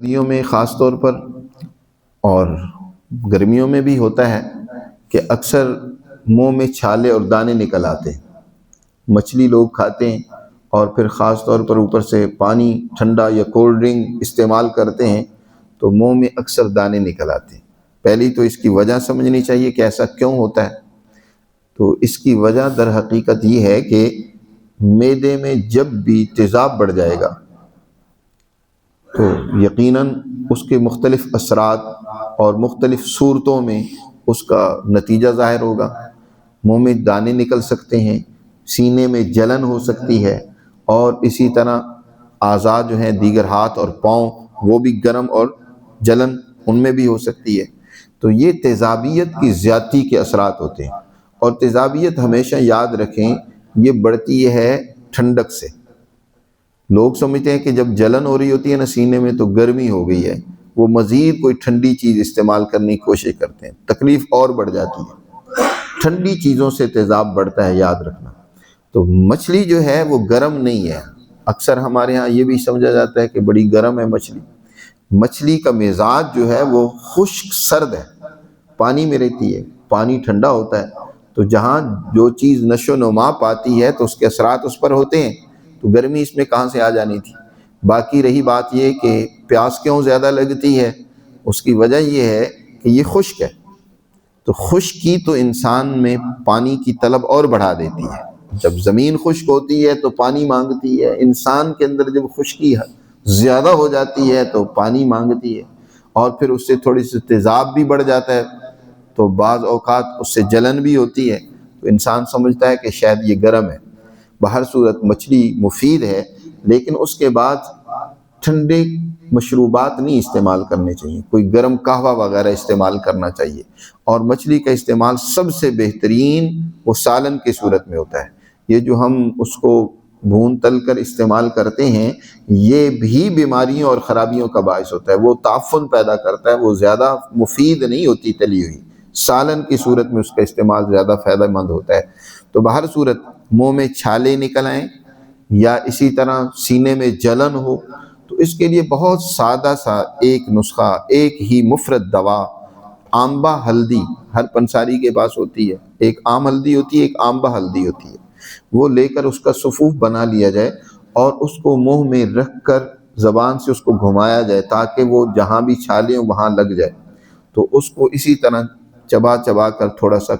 سردیوں میں خاص طور پر اور گرمیوں میں بھی ہوتا ہے کہ اکثر منہ میں چھالے اور دانے نکل آتے ہیں۔ مچھلی لوگ کھاتے ہیں اور پھر خاص طور پر اوپر سے پانی ٹھنڈا یا کولڈ ڈرنک استعمال کرتے ہیں تو منہ میں اکثر دانے نکل آتے ہیں۔ پہلی تو اس کی وجہ سمجھنی چاہیے کہ ایسا کیوں ہوتا ہے۔ تو اس کی وجہ در حقیقت یہ ہے کہ معدے میں جب بھی تیزاب بڑھ جائے گا تو یقیناً اس کے مختلف اثرات اور مختلف صورتوں میں اس کا نتیجہ ظاہر ہوگا۔ منہ میں دانے نکل سکتے ہیں، سینے میں جلن ہو سکتی ہے، اور اسی طرح اعضاء جو ہیں دیگر ہاتھ اور پاؤں وہ بھی گرم اور جلن ان میں بھی ہو سکتی ہے۔ تو یہ تیزابیت کی زیادتی کے اثرات ہوتے ہیں، اور تیزابیت ہمیشہ یاد رکھیں یہ بڑھتی ہے ٹھنڈک سے۔ لوگ سمجھتے ہیں کہ جب جلن ہو رہی ہوتی ہے نا سینے میں تو گرمی ہو گئی ہے، وہ مزید کوئی ٹھنڈی چیز استعمال کرنے کی کوشش کرتے ہیں، تکلیف اور بڑھ جاتی ہے۔ ٹھنڈی چیزوں سے تیزاب بڑھتا ہے، یاد رکھنا۔ تو مچھلی جو ہے وہ گرم نہیں ہے۔ اکثر ہمارے ہاں یہ بھی سمجھا جاتا ہے کہ بڑی گرم ہے مچھلی۔ مچھلی کا مزاج جو ہے وہ خشک سرد ہے، پانی میں رہتی ہے، پانی ٹھنڈا ہوتا ہے، تو جہاں جو چیز نشو و نما پاتی ہے تو اس کے اثرات اس پر ہوتے ہیں، تو گرمی اس میں کہاں سے آ جانی تھی۔ باقی رہی بات یہ کہ پیاس کیوں زیادہ لگتی ہے، اس کی وجہ یہ ہے کہ یہ خشک ہے۔ تو خشکی تو انسان میں پانی کی طلب اور بڑھا دیتی ہے۔ جب زمین خشک ہوتی ہے تو پانی مانگتی ہے، انسان کے اندر جب خشکی زیادہ ہو جاتی ہے تو پانی مانگتی ہے، اور پھر اس سے تھوڑی سی تیزاب بھی بڑھ جاتا ہے تو بعض اوقات اس سے جلن بھی ہوتی ہے، تو انسان سمجھتا ہے کہ شاید یہ گرم ہے۔ بہر صورت مچھلی مفید ہے، لیکن اس کے بعد ٹھنڈے مشروبات نہیں استعمال کرنے چاہیے، کوئی گرم قہوہ وغیرہ استعمال کرنا چاہیے۔ اور مچھلی کا استعمال سب سے بہترین وہ سالن کی صورت میں ہوتا ہے۔ یہ جو ہم اس کو بھون تل کر استعمال کرتے ہیں یہ بھی بیماریوں اور خرابیوں کا باعث ہوتا ہے، وہ تعفن پیدا کرتا ہے، وہ زیادہ مفید نہیں ہوتی تلی ہوئی۔ سالن کی صورت میں اس کا استعمال زیادہ فائدہ مند ہوتا ہے۔ تو بہر صورت منہ میں چھالے نکل آئیں یا اسی طرح سینے میں جلن ہو تو اس کے لیے بہت سادہ سا ایک نسخہ، ایک ہی مفرد دوا، آمبا ہلدی ہر پنساری کے پاس ہوتی ہے، ایک عام ہلدی ہوتی ہے، ایک آمبا ہلدی ہوتی ہے، وہ لے کر اس کا صفوف بنا لیا جائے اور اس کو منہ میں رکھ کر زبان سے اس کو گھمایا جائے تاکہ وہ جہاں بھی چھالے ہوں وہاں لگ جائے۔ تو اس کو اسی طرح چبا چبا کر تھوڑا سا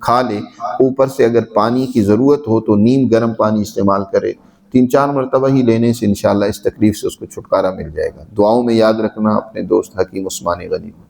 کھا لے۔ اوپر سے اگر پانی کی ضرورت ہو تو نیم گرم پانی استعمال کرے، 3-4 مرتبہ ہی لینے سے انشاءاللہ اس تکلیف سے اس کو چھٹکارا مل جائے گا۔ دعاؤں میں یاد رکھنا اپنے دوست حکیم عثمان غنی کو۔